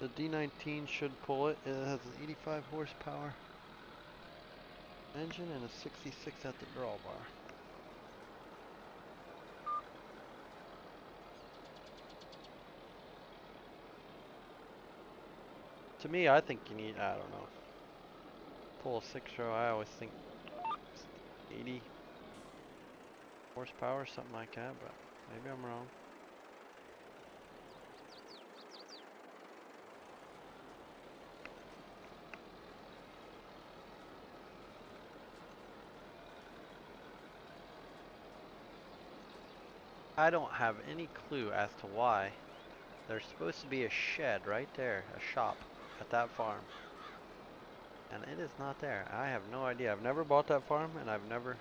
Speaker 2: the D19 should pull it. It has an 85 horsepower engine and a 66 at the drawbar. To me, I think you need, I don't know, pull a 6-row. I always think 80 horsepower, something like that, but maybe I'm wrong. I don't have any clue as to why there's supposed to be a shed right there, a shop at that farm. And it is not there. I have no idea. I've never bought that farm and I've never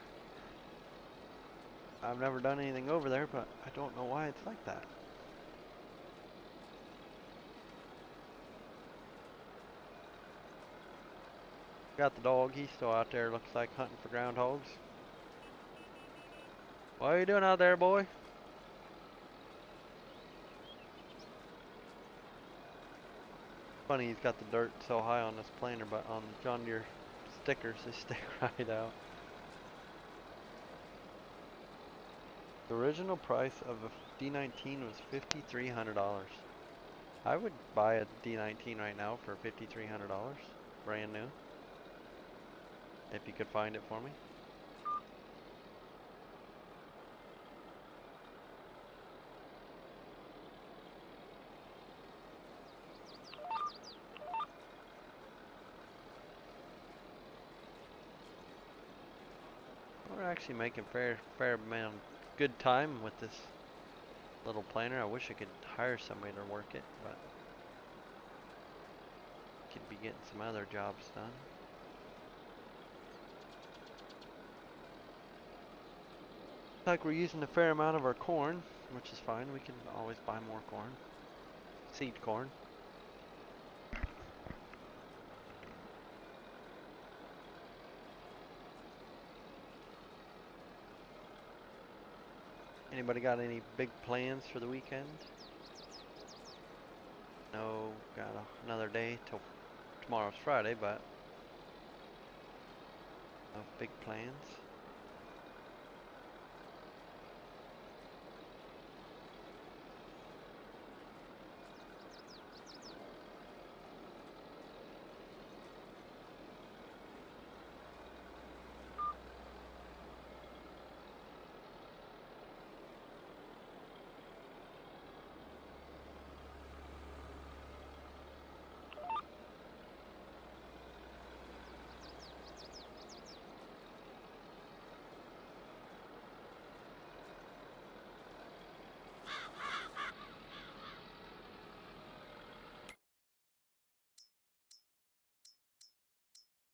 Speaker 2: done anything over there, but I don't know why it's like that. Got the dog, he's still out there, looks like hunting for groundhogs. What are you doing out there, boy? Funny, he's got the dirt so high on this planter, but on John Deere stickers, they stick right out. The original price of a D19 was $5,300. I would buy a D19 right now for $5,300, brand new, if you could find it for me. We're actually making fair amount good time with this little planter. I wish I could hire somebody to work it, but could be getting some other jobs done. Like we're using a fair amount of our corn, which is fine. We can always buy more corn. Seed corn. Anybody got any big plans for the weekend? No, got another day till tomorrow's Friday, but no big plans.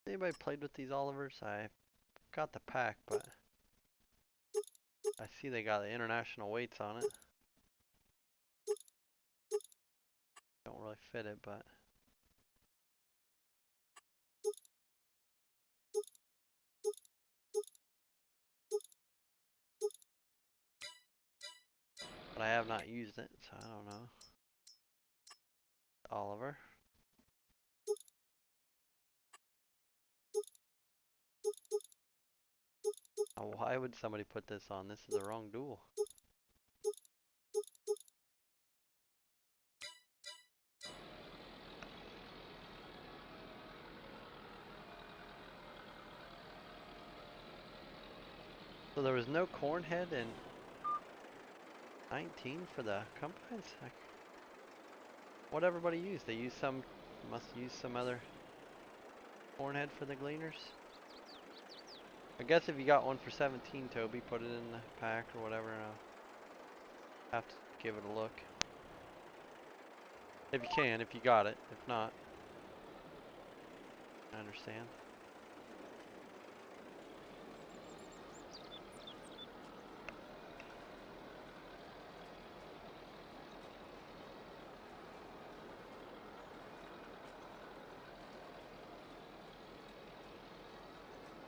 Speaker 2: Anybody played with these Olivers? I got the pack, but I see they got the international weights on it. Don't really fit it, but I have not used it, so I don't know. Oliver. Oh, why would somebody put this on? This is the wrong duel. So there was no corn head in 19 for the combines? What everybody used? They used some, must use some other corn head for the gleaners? I guess if you got one for 17, Toby, put it in the pack or whatever, and I'll have to give it a look. If you can, if you got it. If not, I understand.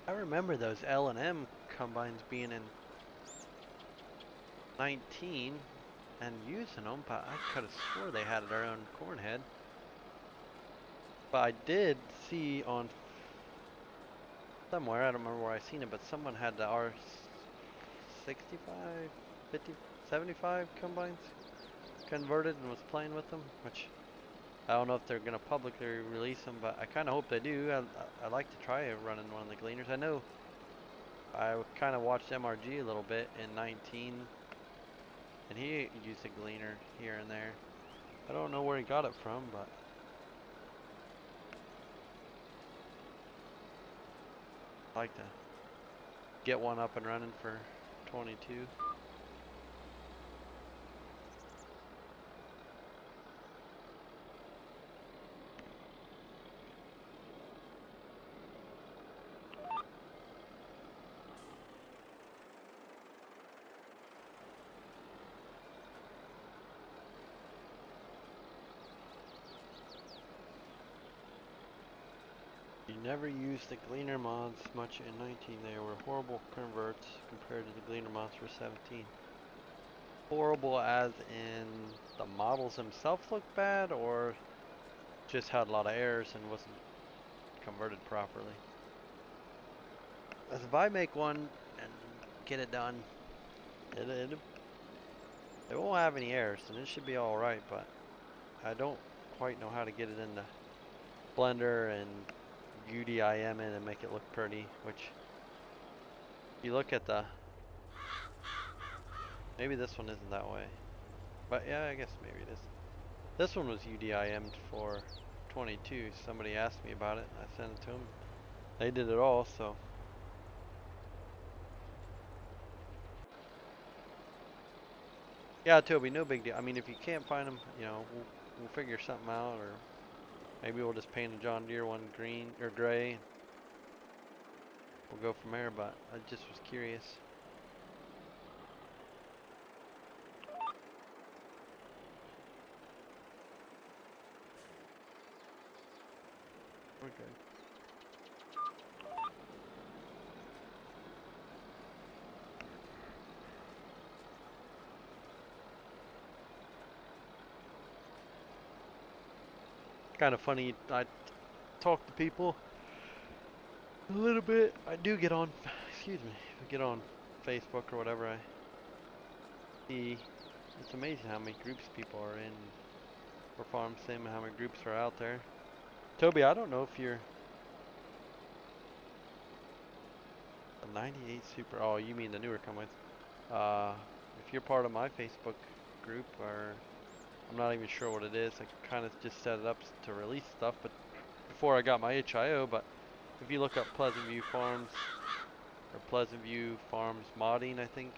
Speaker 2: I remember those L&M combines being in 19 and using them, but I could have swore they had their own corn head. But I did see on somewhere, I don't remember where I seen it, but someone had the R65, 50, 75 combines converted and was playing with them, which I don't know if they're going to publicly release them, but I kind of hope they do. I'd like to try running one of the gleaners. I know I kind of watched MRG a little bit in 19, and he used a gleaner here and there. I don't know where he got it from, but I'd like to get one up and running for 22. You never used the gleaner mods much in 19. They were horrible converts compared to the gleaner mods for 17. Horrible as in the models themselves looked bad, or just had a lot of errors and wasn't converted properly. As if I make one and get it done, it won't have any errors, and it should be all right. But I don't quite know how to get it into Blender and UDIM it and make it look pretty. Which you look at the maybe this one isn't that way, but yeah, I guess maybe it is. This one was UDIM'd for 22. Somebody asked me about it. I sent it to them. They did it all, so. Yeah, Toby, no big deal. I mean, if you can't find them, you know, we'll figure something out, or maybe we'll just paint a John Deere one green or gray. We'll go from there, but I just was curious. Okay. Kind of funny. I talk to people a little bit. I do get on, excuse me, I get on Facebook or whatever. I see. It's amazing how many groups people are in for farm sim and how many groups are out there. Toby, I don't know if you're a 98 Super. Oh, you mean the newer combines? Uh, if you're part of my Facebook group, or I'm not even sure what it is. I kind of just set it up to release stuff, but before I got my HIO. But if you look up Pleasant View Farms or Pleasant View Farms modding, I think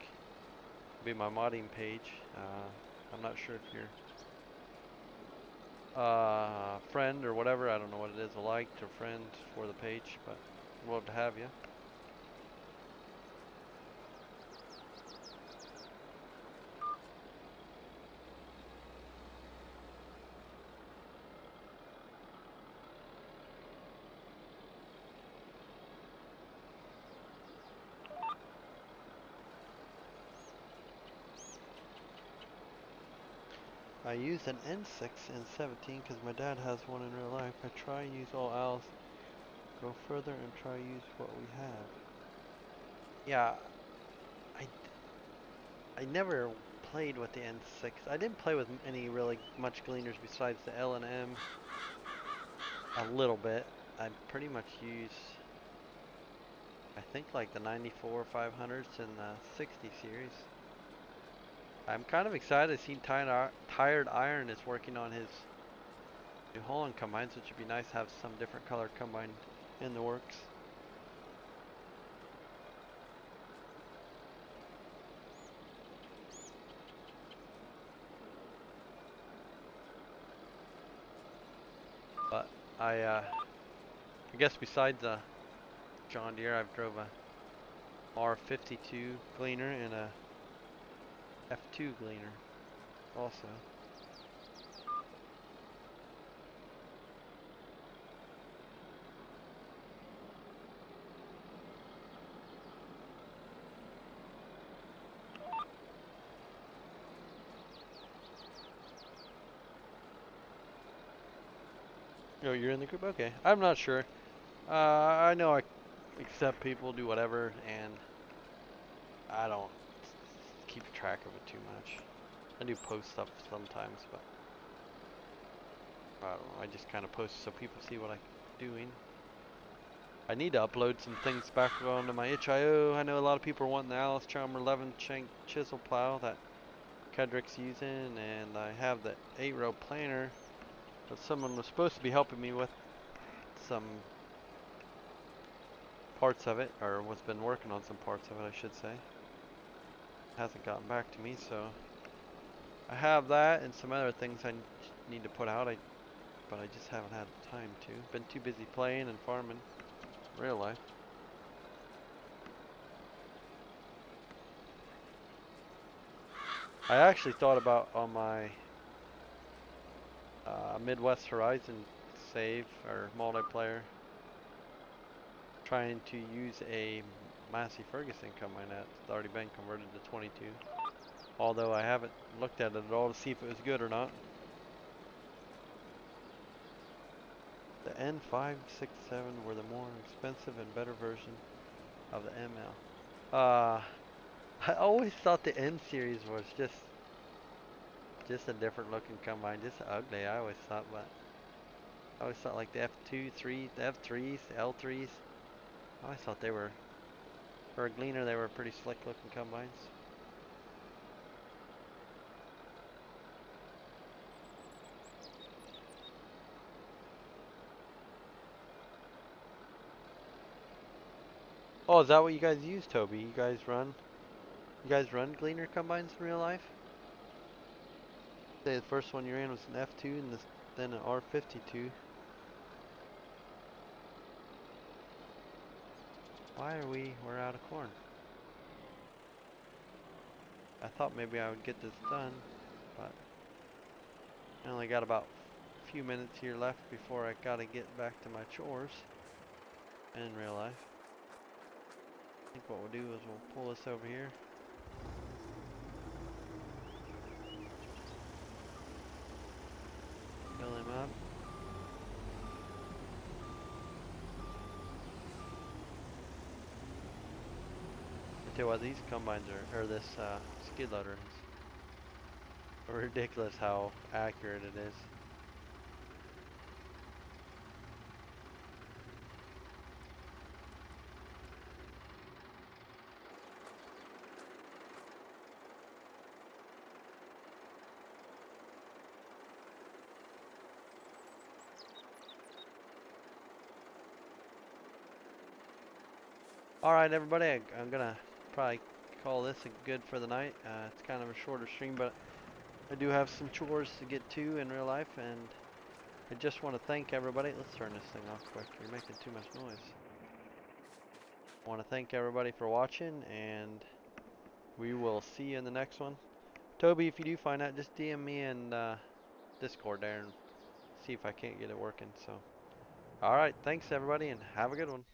Speaker 2: will be my modding page. I'm not sure if you're friend or whatever. I don't know what it is, a liked or friend for the page, but love to have you. I use an N6 in 17 because my dad has one in real life. I try use all owls, go further and try use what we have. Yeah, I, I never played with the N6. I didn't play with any really much gleaners besides the L and M a little bit. I pretty much use, I think, like the 94 500s and the 60 series. I'm kind of excited to see Tired Iron is working on his New Holland combines, which would be nice to have some different color combine in the works. But I guess besides the John Deere, I've drove a R52 gleaner and a F2 gleaner also. Oh, you're in the group? Okay. I'm not sure. I know I accept people, do whatever, and I don't keep track of it too much. I do post stuff sometimes, but I don't know. I just kind of post so people see what I'm doing. I need to upload some things back onto my HIO. I know a lot of people are wanting the Alice Chalmer 11 shank chisel plow that Kedrick's using, and I have the 8-row planter that someone was supposed to be helping me with some parts of it, or was been working on some parts of it, I should say. Hasn't gotten back to me, so I have that and some other things I need to put out, but I just haven't had time to. Been too busy playing and farming, real life. I actually thought about on my Midwest Horizon save or multiplayer trying to use a Massey Ferguson combine that's already been converted to 22. Although I haven't looked at it at all to see if it was good or not. The N567 were the more expensive and better version of the ML. I always thought the N series was just a different looking combine, just ugly. I always thought, but I always thought like the F2, 3, the F3s, the L3s. I always thought they were, for a gleaner, they were pretty slick looking combines. Oh, is that what you guys use, Toby? You guys run gleaner combines in real life? Say the first one you're in was an F2 and then an R52. We're out of corn. I thought maybe I would get this done, but I only got about a few minutes here left before I gotta get back to my chores in real life. I think what we'll do is we'll pull this over here. Fill him up. I tell you what, these combines or this skid loader is ridiculous how accurate it is. Alright everybody, I'm gonna probably call this a good for the night. It's kind of a shorter stream, but I do have some chores to get to in real life, and I just want to thank everybody. Let's turn this thing off quick. You're making too much noise. I want to thank everybody for watching, and we will see you in the next one. Toby, if you do find out, just DM me in Discord there and see if I can't get it working. So, alright, thanks everybody, and have a good one.